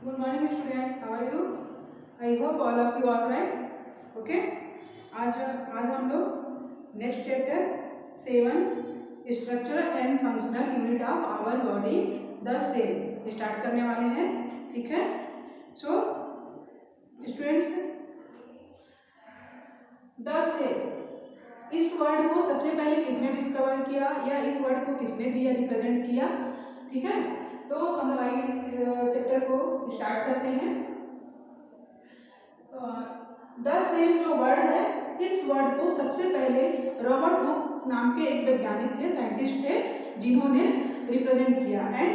Good morning student, how are you? I hope all of you are right. Okay. आज हम लोग next chapter 7 structural and functional unit of our body the cell start करने वाले हैं. ठीक है. So students, the cell इस word को सबसे पहले किसने डिस्कवर किया या इस वर्ड को किसने दिया रिप्रेजेंट किया. ठीक है. तो हम लोग आइए इस चैप्टर को स्टार्ट करते हैं. द सेल जो वर्ड है, इस वर्ड को सबसे पहले रॉबर्ट हुक नाम के एक वैज्ञानिक थे, साइंटिस्ट थे, जिन्होंने रिप्रेजेंट किया एंड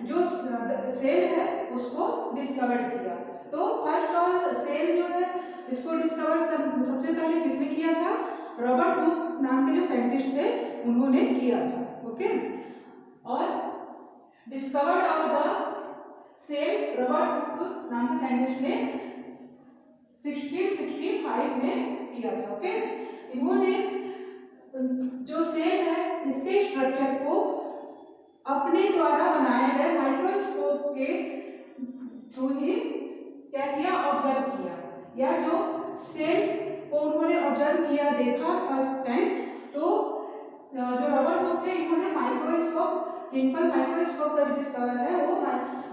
जो सेल है उसको डिस्कवर किया. तो फर्स्ट ऑल सेल जो है इसको डिस्कवर सबसे पहले किसने किया था? रॉबर्ट हुक नाम के जो साइंटिस्ट थे उन्होंने किया था. ओके. और discovered of the cell Robert Hooke नाम के साइंटिस्ट ने 1665 में किया था. ओके. इन्होंने जो सेल है इसके स्ट्रक्चर को अपने द्वारा बनाए गए माइक्रोस्कोप के थ्रू ही क्या किया? ऑब्जर्व किया. या जो सेल को उन्होंने ऑब्जर्व किया, देखा फर्स्ट टाइम, तो जो रॉबर्ट हुक थे इन्होंने माइक्रोस्कोप, सिंपल माइक्रोस्कोप का डिस्कवर है वो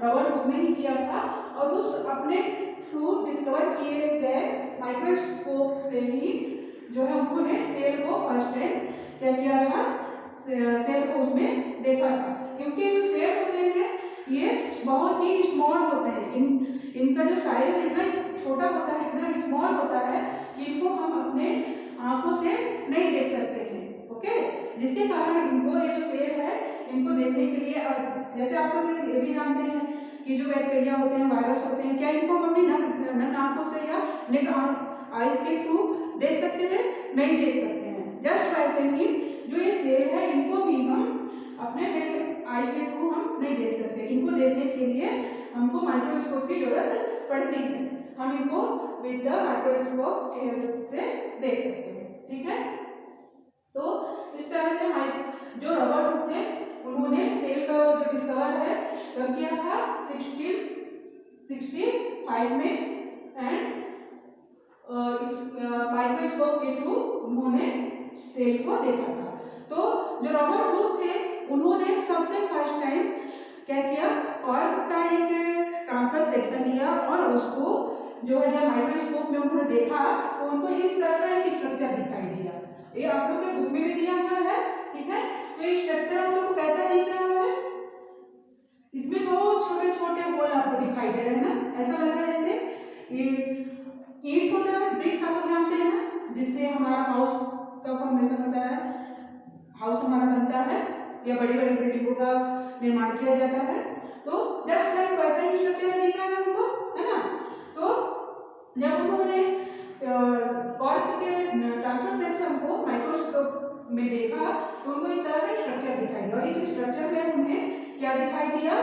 रॉबर्ट हुक ने ही किया था. और उस अपने थ्रू डिस्कवर किए गए माइक्रोस्कोप से ही जो है उन्होंने सेल को फर्स्ट टाइम क्या किया था? सेल को उसमें देखा था. क्योंकि जो सेल होते हैं ये बहुत ही स्मॉल होते हैं. इनका जो साइज इतना छोटा होता है, इतना स्मॉल होता है कि इनको हम अपने आंखों से नहीं देख सकते हैं. ओके. जिसके कारण इनको ये जो सेल है इनको देखने के लिए, जैसे आप लोग ये भी जानते हैं कि जो बैक्टीरिया होते हैं, वायरस होते हैं, क्या इनको हम अपनी नग्न आंखों से या नेट आइज के थ्रू देख सकते हैं? नहीं देख सकते हैं. जस्ट वैसे ही जो ये सेल है इनको भी हम अपने नेट आई के थ्रू हम नहीं देख सकते. इनको देखने के लिए हमको माइक्रोस्कोप की जरूरत पड़ती है. हम इनको विद द माइक्रोस्कोप की हेल्प से देख सकते हैं. ठीक है. तो इस तरह से जो रॉबर्ट हुक थे उन्होंने सेल का जो डिस्कवर है कब किया था? 1665 में. एंड इस माइक्रोस्कोप के थ्रू उन्होंने सेल को देखा था. तो जो रॉबर्ट हुक थे उन्होंने सबसे फर्स्ट टाइम क्या किया? कॉर्क का एक ट्रांसफर सेक्शन लिया और उसको जो है जब माइक्रोस्कोप में उन्होंने देखा तो उनको इस तरह का एक स्ट्रक्चर दिखाई दिया. ये आप लोग के बुक में भी दिया हुआ है. ठीक है. तो ये स्ट्रक्चर आप लोग को कैसा दिख रहा है? इसमें बहुत छोटे छोटे होल आपको दिखाई दे रहे हैं ना. ऐसा लग रहा है जैसे ये ईंट होता है, ब्रिक्स आप लोग जानते हैं ना, जिससे हमारा हाउस का फॉर्मेशन होता है, हाउस हमारा बनता है या बड़ी बड़ी बिल्डिंगों का निर्माण किया जाता है. तो जस्ट लाइक वैसा ही स्ट्रक्चर दिख रहा है हमको, है ना. तो जब उन्होंने कॉर्क के ट्रांसफर सेक्शन को माइक्रोस्कोप में देखा तो उनको इस तरह का स्ट्रक्चर दिखाई दिया. और इस स्ट्रक्चर में उन्हें क्या दिखाई दिया?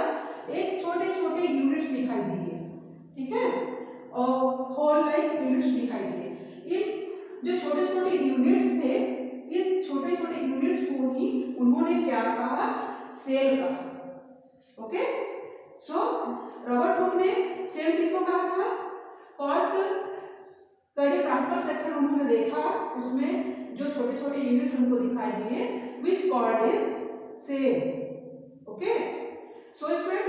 एक छोटे छोटे यूनिट्स दिखाई दिए. ठीक है. और होल लाइक यूनिट्स दिखाई दिए. इन जो छोटे छोटे यूनिट्स थे, इस छोटे छोटे यूनिट्स को ही उन्होंने क्या कहा? सेल कहा. ओके. सो रॉबर्ट हुक ने सेल किसको कहा था? कॉर्क का जो ट्रांसफर सेक्शन उन्होंने देखा उसमें जो छोटे छोटे यूनिट उनको दिखाई दिए, which called is cell. Okay. So student,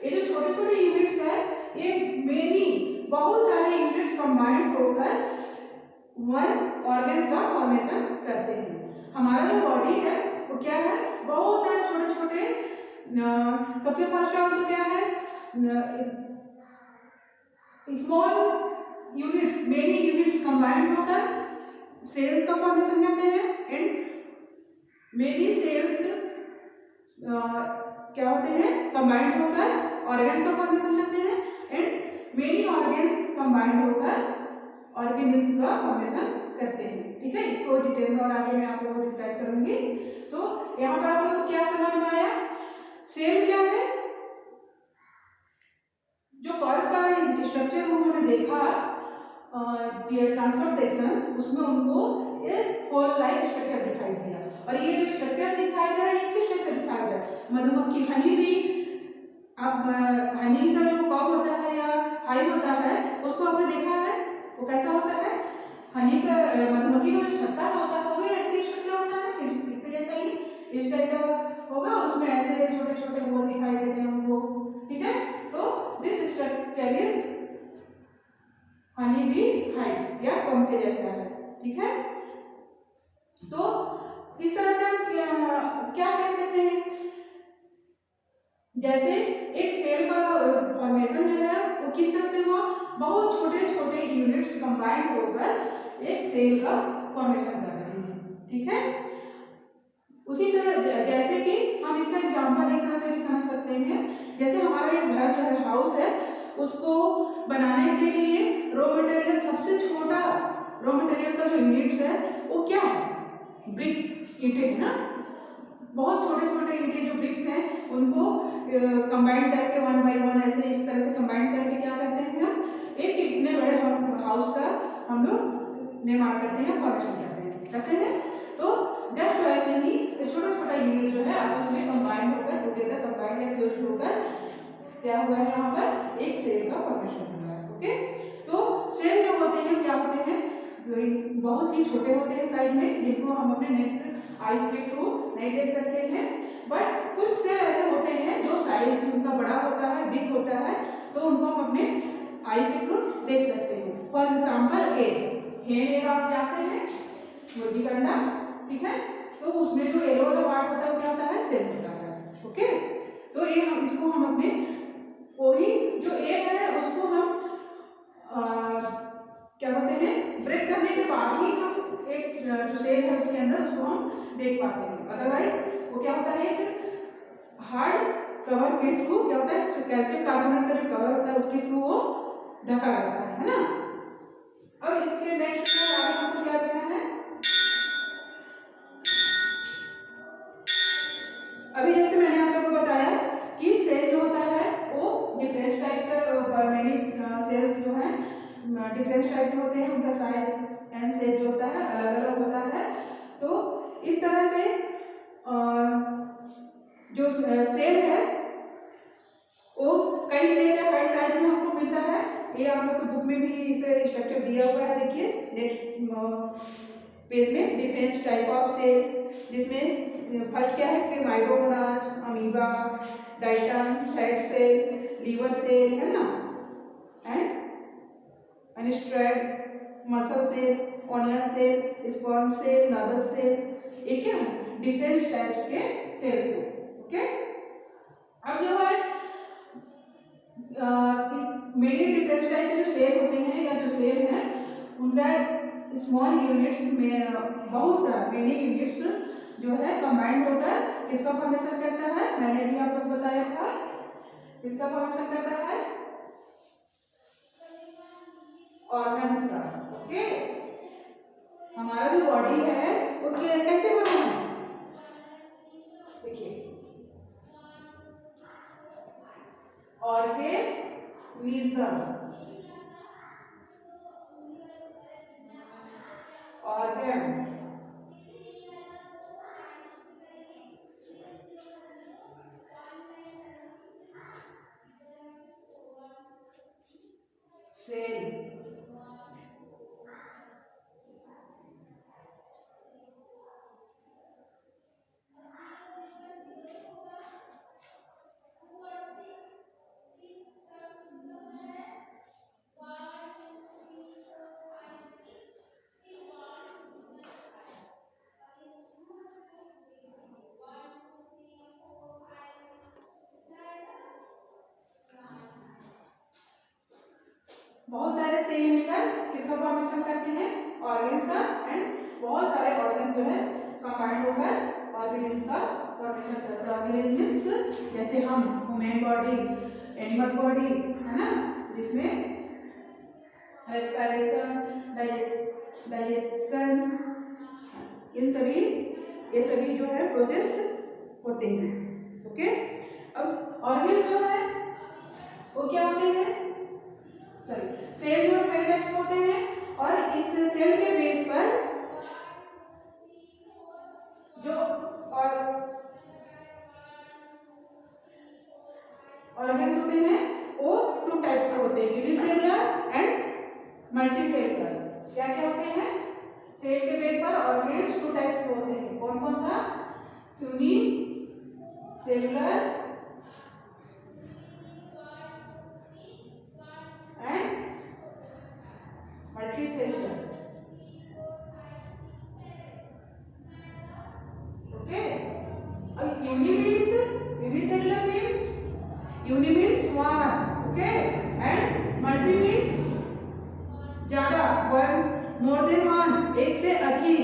ये जो छोटे छोटे यूनिट्स है ये मेनी बहुत सारे यूनिट्स कंबाइंड होकर वन ऑर्गन्स का फॉर्मेशन करते हैं. हमारा जो बॉडी है वो क्या है? बहुत सारे छोटे छोटे, सबसे फर्स्ट ऑफ तो क्या है? Small units, many units combined होकर सेल्स का फॉर्मेशन करते हैं. एंड मेनी सेल्स क्या होते हैं? कंबाइंड होकर ऑर्गन्स का फॉर्मेशन करते हैं. एंड मेनी ऑर्गन्स कंबाइंड होकर ऑर्गेनिल्स का फॉर्मेशन करते हैं. ठीक है. इसको डिटेल में और आगे मैं आप लोगों को डिस्क्राइब करूंगी. तो यहाँ पर आप लोगों को क्या समझ में आया? सेल क्या है? जो कॉर्क का स्ट्रक्चर उन्होंने देखा ट्रांसफर सेक्शन, उसमें उनको एक होल लाइक स्ट्रक्चर दिखाई दिया. और ये जो स्ट्रक्चर दिखाई दे रहा है ये किस टाइप का दिखाई दे रहा है? मधुमक्खी हनी भी, आप हनी का जो कप होता है या हाई होता है उसको आपने देखा है, वो कैसा होता है? हनी का मधुमक्खी का जो छत्ता होता है वो भी ऐसे स्ट्रक्चर होता है, इसके जैसा ही इस टाइप का होगा, उसमें ऐसे छोटे छोटे होल दिखाई देते हैं हमको, ठीक है। तो this structure is honey bee hive या कॉम के जैसा है, ठीक है। तो इस तरह से हम क्या कह सकते हैं, जैसे एक सेल का फॉर्मेशन जो है वो किस तरह से हुआ, बहुत छोटे छोटे यूनिट्स कंबाइंड होकर एक सेल का फॉर्मेशन कर रहे हैं, ठीक है। उसी तरह जैसे कि हम इसका एग्जांपल इस तरह से भी समझ सकते हैं, जैसे हमारा ये घर जो है, हाउस है, उसको बनाने के लिए रॉ मटेरियल, सबसे छोटा रॉ मटेरियल का जो यूनिट है वो क्या है? ब्रिक, ईंटें है ना। बहुत छोटे छोटे ईंटें जो ब्रिक्स हैं उनको कंबाइन करके वन बाय वन ऐसे इस तरह से कंबाइन करके क्या करते हैं, हम एक इतने बड़े हाउस का हम लोग निर्माण करते हैं, फॉर्मेशन करते हैं। तो जस्ट वैसे ही छोटा छोटा यूनिट जो है आपस में कंबाइन होकर, टुगेदर कंबाइन या फ्यूज होकर क्या हुआ है, यहाँ पर एक सेल का फॉर्मेशन हुआ है, ओके। तो सेल जो होते हैं क्या होते हैं, बहुत ही छोटे होते हैं साइज में, जिनको हम अपने नेट आइज के थ्रू नहीं देख सकते हैं, बट कुछ सेल ऐसे होते हैं जो साइज उनका बड़ा होता है, बिग होता है, तो उनको हम अपने आई के थ्रू देख सकते हैं। फॉर एग्जाम्पल हेन आप जानते हैं, मुर्गी का अंडा, ठीक है। तो उसमें जो येलो वाला पार्ट होता है वो क्या होता है? सेल होता है, ओके। तो ये हम इसको हम अपने वही जो एग है उसको हम क्या बोलते हैं, ब्रेक करने के बाद ही हम एक जो सेल है उसके अंदर उसको हम देख पाते हैं, अदरवाइज वो क्या होता है, एक हार्ड कवर के थ्रू क्या होता है, कैल्शियम कार्बोनेट का जो कवर होता है उसके थ्रू वो ढका रहता है ना। अब इसके नेक्स्ट आगे हमको क्या देखना है, अभी जैसे मैंने आप लोगों को बताया कि सेल जो होता है वो डिफरेंट टाइप का, मैनी सेल्स जो है डिफरेंट टाइप के होते हैं, उनका साइज एंड शेप जो होता है अलग अलग होता है। तो इस तरह से जो सेल है वो कई शेप या कई साइज में हमको मिलता है, ये आप लोग की बुक में भी इसे स्ट्रक्चर दिया हुआ है, देखिए नेक्स्ट पेज में, डिफरेंट टाइप ऑफ सेल, जिसमें फर्स्ट क्या है कि micromonas, amoeba, diatom, fat cell, liver cell है ना, and unstriated, muscle cell, onion cell, sponge cell, nervous cell, ये क्या है, डिफरेंट टाइप्स के सेल्स हैं, ओके। अब जो है मेनी डिफरेंट टाइप के जो सेल होते हैं या जो सेल हैं उनका स्मॉल यूनिट्स में बहुत सारा मेनी यूनिट्स जो है कंबाइंड होकर किसका फॉर्मेशन करता है, मैंने भी आप लोग बताया था, किसका फॉर्मेशन करता है, ऑर्गन्स का, ओके। हमारा जो बॉडी है वो कैसे बना है, देखिए ऑर्गेनिज्म, ऑर्गन्स, सेल, बहुत सारे सेल मिलकर किसका फॉर्मेशन करते हैं, ऑर्गन्स का, एंड बहुत सारे ऑर्गन्स जो है कंबाइंड होकर ऑर्गेनिज्म का फॉर्मेशन करते हैं। ऑर्गेनिज्म जैसे हम ह्यूमन बॉडी, एनिमल बॉडी है ना, जिसमें रेस्पिरेशन, डाइजेशन, इन सभी ये सभी जो है प्रोसेस होते हैं, ओके। अब ऑर्गन्स जो है वो क्या होते हैं, सॉरी सेल जो मेरे टेक्स्ट में होते हैं, और इस सेल के बेस पर जो और ऑर्गन्स होते हैं टू टाइप्स के होते हैं, यूनिसेलुलर एंड मल्टीसेलुलर। क्या क्या होते हैं? सेल के बेस पर ऑर्गेन्स टू टाइप्स के होते हैं। कौन कौन सा? Unicellular and multicellular. ओके, अब unicellular means uni means one, okay, and multi means ज्यादा, वन, मोर देन वन, एक से अधिक।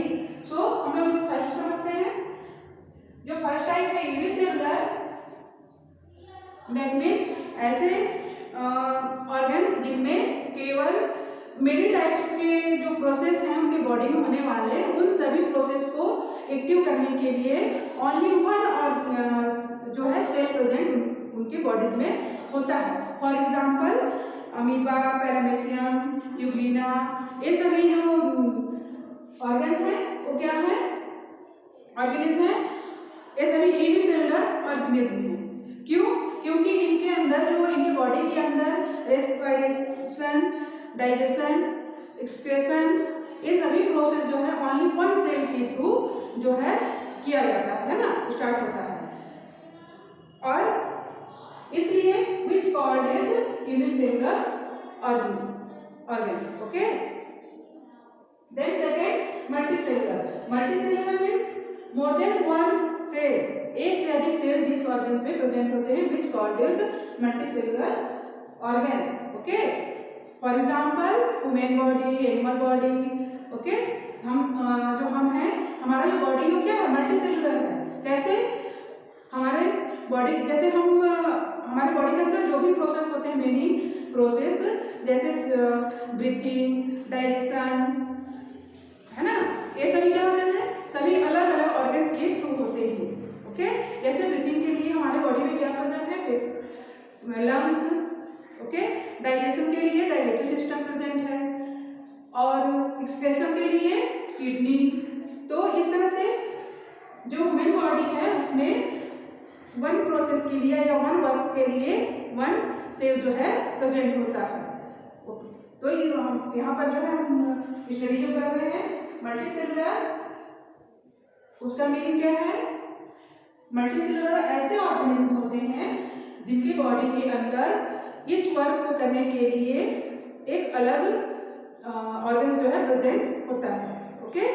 सो हम लोग इसको फर्स्ट समझते हैं। जो फर्स्ट टाइप है यूनिसेलुलर, दैट मीन ऐसे ऑर्गन्स जिनमें केवल मेनी टाइप्स के जो प्रोसेस हैं उनके बॉडी में होने वाले, उन सभी प्रोसेस को एक्टिव करने के लिए ओनली वन और जो है सेल प्रेजेंट उनके बॉडीज में होता है। For example amoeba, paramecium, Euglena, ये सभी जो ऑर्गन्स हैं वो क्या है? ऑर्गेनिज्म है। ये सभी यूनिसेलुलर ऑर्गेनिज्म हैं। क्यों? क्योंकि इनके अंदर जो इनके बॉडी के अंदर रेस्पिरेशन, डाइजेशन, एक्सक्रीशन, ये सभी प्रोसेस जो है ओनली वन सेल के थ्रू जो है किया जाता है ना, स्टार्ट होता है। और इसलिए which called is unicellular organs. Okay, then second multicellular. Multicellular means more than one cell, एक से अधिक सेल जिस ऑर्गन्स में प्रेजेंट होते हैं, which called is multicellular organs. Okay, for example human body, animal body. Okay, हम हैं, हमारा जो बॉडी है क्या है? मल्टीसेलुलर है। कैसे? हमारे बॉडी, जैसे हमारे बॉडी के अंदर जो भी प्रोसेस होते हैं, मेनी प्रोसेस, जैसे ब्रीथिंग, डाइजेशन, है ना, ये सभी क्या होते हैं? सभी अलग अलग ऑर्गन्स के थ्रू होते हैं। ओके, जैसे ब्रीथिंग के लिए हमारे बॉडी में क्या प्रेजेंट है? लंग्स। ओके, डाइजेशन के लिए डाइजेस्टिव सिस्टम प्रेजेंट है, और एक्सक्रीशन के लिए किडनी। तो इस तरह से जो ह्यूमन बॉडी है उसमें वन प्रोसेस के लिए या वन वर्क के लिए वन सेल जो है प्रेजेंट होता है। तो यहाँ पर जो है हम स्टडी जो कर रहे हैं मल्टीसेलुलर, उसका मीनिंग क्या है? मल्टीसेलुलर ऐसे ऑर्गेनिज्म होते हैं जिनकी बॉडी के अंदर इस वर्क को करने के लिए एक अलग ऑर्गन्स जो है प्रेजेंट होता है। ओके,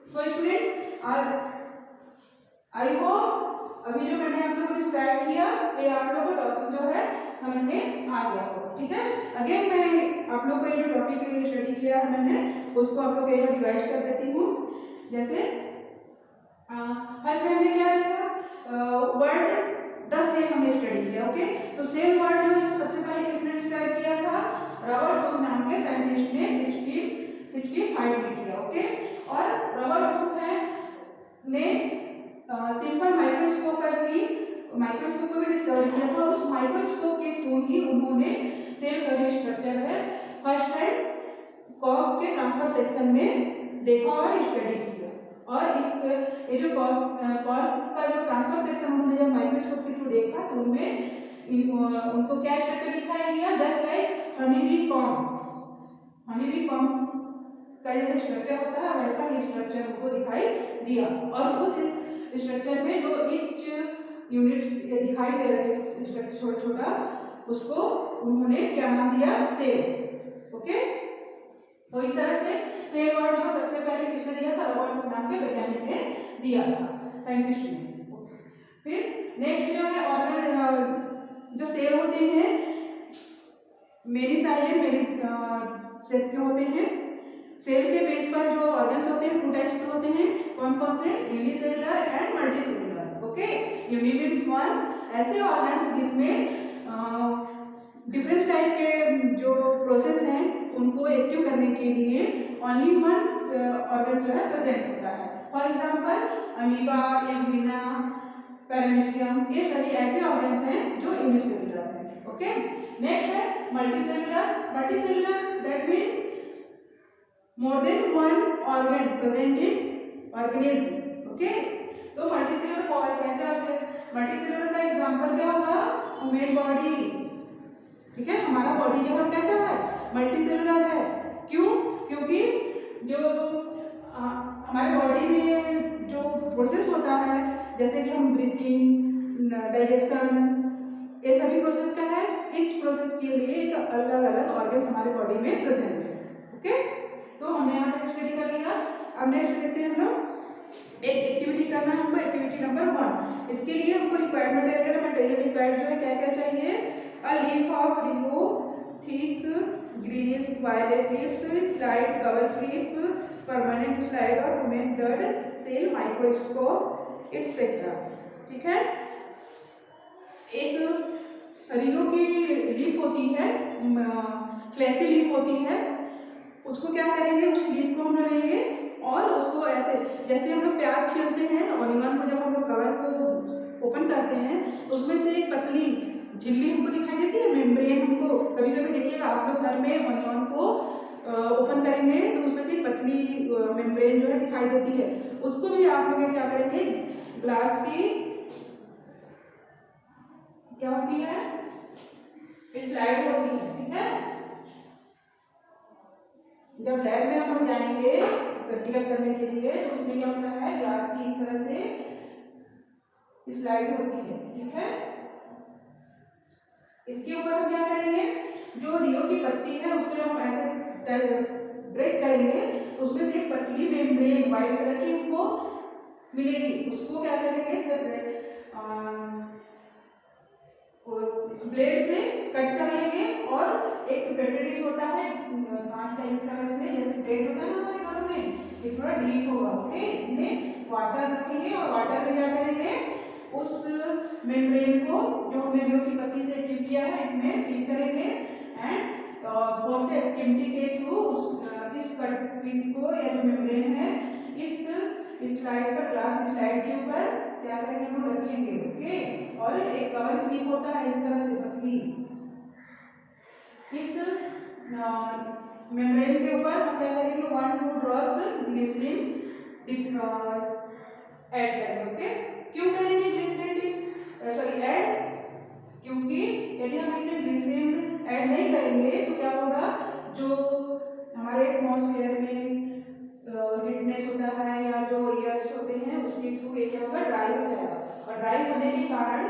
सो स्टूडेंट्स, आज आई होप अभी जो मैंने आप लोगों को डिस्क्राइब किया, ये आप लोगों को टॉपिक जो है समझ में आ गया होगा। ठीक है, अगेन मैं आप लोगों को ये जो टॉपिक स्टडी किया है मैंने, उसको आप लोग एक बार रिवाइज कर देती हूँ। जैसे फर्स्ट में हमने क्या देखा? वर्ड 10 सेल हमने स्टडी किया। ओके, तो सेल वर्ड जो है सबसे पहले किसने डिस्क्राइब किया था? रॉबर्ट हुक नाम के साइंटिस्ट ने 1665 में किया। ओके, और रॉबर्ट हुक ने सिंपल माइक्रोस्कोप को भी डिस्कवर किया था, और उस माइक्रोस्कोप के थ्रू ही उन्होंने सेल का जो स्ट्रक्चर है फर्स्ट टाइम कॉर्क के ट्रांसफर सेक्शन में देखा और स्टडी किया। और ये जो कॉर्क का जो ट्रांसफर सेक्शन उन्होंने जब माइक्रोस्कोप के थ्रू देखा तो उनमें उनको क्या स्ट्रक्चर दिखाई दिया? Just like honey bee comb का जैसा स्ट्रक्चर होता है वैसा ही स्ट्रक्चर उनको दिखाई दिया। और उस स्ट्रक्चर में जो ईच यूनिट्स दिखाई दे रहे स्ट्रक्चर छोटा छोटा, उसको उन्होंने क्या नाम दिया? सेल। ओके, तो इस तरह से सेल वर्ड जो सबसे पहले किसने दिया था? रॉबर्ट हुक नाम के वैज्ञानिक ने दिया था, साइंटिस्ट ने। फिर नेक्स्ट जो है ऑर्गन, जो सेल होते हैं मेनी साइलेंट मेनी सेल के होते हैं। सेल के बेस पर जो ऑर्गन्स होते हैं टू टाइप्स के होते हैं। कौन कौन से? Unicellular and multicellular. Okay, uni means one, ऐसे ऑर्गन्स जिसमें डिफरेंट टाइप के जो प्रोसेस हैं उनको एक्टिव करने के लिए ओनली वन ऑर्गन्स जो है प्रेजेंट होता है। For example amoeba, Euglena, paramecium, ये सभी ऐसे ऑर्गन्स हैं जो यूनिसेलुलर हैं। ओके, नेक्स्ट है multicellular. Multicellular that mean more than one organ present in organism. Okay, तो मल्टीसेलुलर कैसे आते हैं? मल्टीसेलुलर का एग्जांपल क्या होगा? ह्यूमन बॉडी, ठीक है। हमारा बॉडी जो है कैसा है, मल्टी सेलुलर है। क्यों? क्योंकि जो हमारे बॉडी में जो प्रोसेस होता है, जैसे कि हम ब्रीथिंग, डाइजेशन, ये सभी प्रोसेस क्या है, ईच प्रोसेस के लिए एक अलग अलग ऑर्गन हमारे बॉडी में प्रेजेंट है। ओके, तो हमने यहाँ तक स्टडी कर लिया। अब नेक्स्ट देखते हैं हम लोग एक एक्टिविटी करना है हमको, एक्टिविटी नंबर 1। इसके लिए हमको रिक्वायरमेंट है, मटेरियल रिक्वायर्ड जो है क्या क्या चाहिए, a leaf of rhoeo thick greenish violet leaves, slide cover slip, permanent slide और human blood cell microscope etcetera. ठीक है। एक रियो की लीफ होती है, फ्लैसी लीफ होती है, उसको क्या करेंगे, उस लीफ को हम लेंगे और उसको ऐसे, जैसे हम लोग प्याज छीलते हैं, ऑनियन को जब हम लोग कवर को ओपन करते हैं तो उसमें से एक पतली झिल्ली हमको दिखाई देती है, मेम्ब्रेन। हमको कभी कभी देखिएगा आप लोग घर में ऑनियन को ओपन करेंगे तो उसमें से एक पतली मेम्ब्रेन जो है दिखाई देती है, उसको भी आप लोग क्या करेंगे, ग्लास की क्या होती है, स्लाइड होती है। ठीक है। जब लैब में हम लोग जाएंगे प्रैक्टिकल करने के लिए तो उसमें क्या होता है, ग्लास की इस तरह से स्लाइड होती है। ठीक है। इसके ऊपर हम क्या करेंगे, जो रियो की पत्ती है उसको जब हम ऐसे ब्रेक करेंगे तो उसमें से एक पतली मेम्ब्रेन व्हाइट कलर की हमको मिलेगी, उसको क्या करेंगे, सेपरेट ब्लेड से कट कर लेंगे और एक पेट्रिटिस होता है कांच का, इस तरह से जैसे ब्लेड होता है ना हमारे घरों में, ये थोड़ा डीप होगा। ओके, इसमें वाटर रखेंगे और वाटर में क्या करेंगे, उस मेम्ब्रेन को जो हमने रियो की पत्ती से चिप किया है इसमें डिप करेंगे एंड फोर्स से चिमटी के थ्रू इस कट पीस को या जो मेम्ब्रेन है इस स्लाइड पर, ग्लास स्लाइड के ऊपर क्या करेंगे, हम लोग रखेंगे। ओके, और एक कवर स्लिप होता है इस तरह से पतली, इस मेम्ब्रेन के ऊपर हम क्या करेंगे, 1-2 ड्रॉप्स ग्लिसरीन ऐड करेंगे। ओके, क्यों करेंगे ग्लिसरीन सॉरी ऐड, क्योंकि यदि हम इसमें ग्लिसरीन ऐड नहीं करेंगे तो क्या होगा, जो हमारे एटमॉस्फेयर में हिटनेस होता है या जो एयर्स होते हैं उसके थ्रू ये क्या होगा, ड्राई हो जाएगा, और ड्राई होने के कारण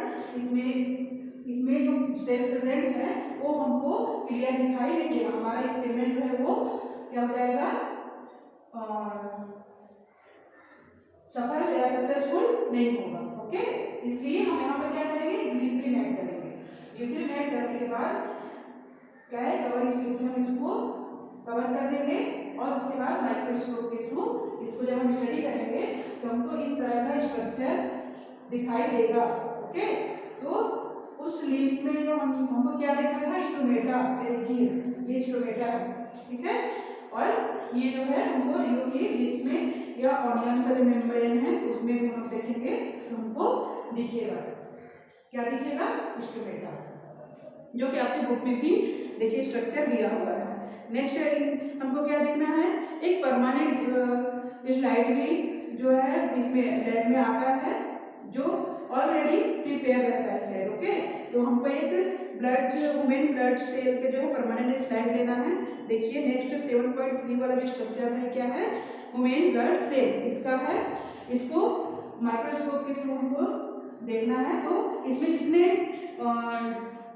इसमें जो सेल प्रेजेंट है वो हमको क्लियर दिखाई नहीं देगा, हमारा एक्सपेरिमेंट जो है वो क्या हो जाएगा, सफल या सक्सेसफुल नहीं होगा। ओके, इसलिए हम यहाँ पर क्या करेंगे, ग्लिसरीन ऐड करेंगे। ग्लिसरीन ऐड करने के बाद क्या है, कवर स्लिप से हम इसको कवर कर देंगे और उसके बाद माइक्रोस्कोप के थ्रू इसको जब हम स्टडी करेंगे तो हमको इस तरह का स्ट्रक्चर दिखाई देगा। ओके, तो उस लीफ में जो हमको क्या देखना था, स्टोमेटा, ये देखिए ये स्टोमेटा है। ठीक है, और ये जो है हमको रियो की लीफ में या ऑनियन का जो मेम्ब्रेन है उसमें भी हम देखेंगे तो हमको दिखेगा, क्या दिखेगा, स्टोमेटा, जो कि आपके बुक में भी देखिए स्ट्रक्चर दिया हुआ है। नेक्स्ट हमको क्या देखना है, एक परमानेंट स्लाइड भी जो है इसमें लैब में आता है, जो ऑलरेडी प्रिपेयर रहता है स्लाइड। ओके, तो हमको एक ब्लड वुमेन ब्लड सेल के जो है परमानेंट स्लाइड लेना है। देखिए नेक्स्ट 7.3 वाला जो स्ट्रक्चर है क्या है, वुमेन ब्लड सेल, इसका है, इसको माइक्रोस्कोप के थ्रू हमको देखना है। तो इसमें जितने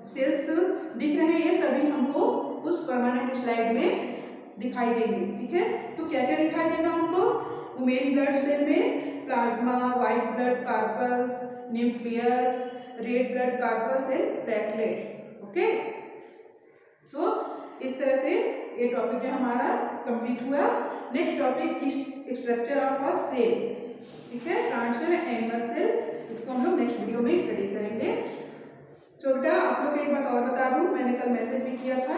सेल्स दिख रहे हैं ये सभी हमको उस परमानेंट स्लाइड में दिखाई देंगे। ठीक है, तो क्या क्या दिखाई देगा हमको, वुमेन ब्लड सेल में plasma, white blood corpuscles, nucleus, red blood corpuscles and platelets. Okay, so इस तरह से ये टॉपिक जो हमारा कंप्लीट हुआ। Next topic is structure of a cell. ठीक है, plant cell and animal cell, इसको हम लोग नेक्स्ट वीडियो में स्टडी करेंगे। छोटा आप लोग एक बात और बता दूं, मैंने कल मैसेज भी किया था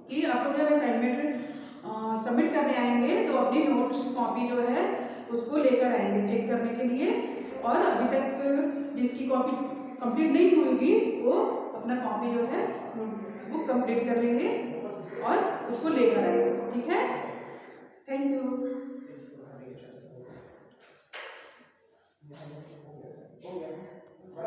कि आप लोग जब असाइनमेंट सबमिट करने आएंगे तो अपनी नोट्स कॉपी जो है उसको लेकर आएंगे चेक करने के लिए, और अभी तक जिसकी कॉपी कंप्लीट नहीं होगी वो अपना कॉपी जो है बुक कंप्लीट कर लेंगे और उसको लेकर आएंगे। ठीक है, थैंक यू।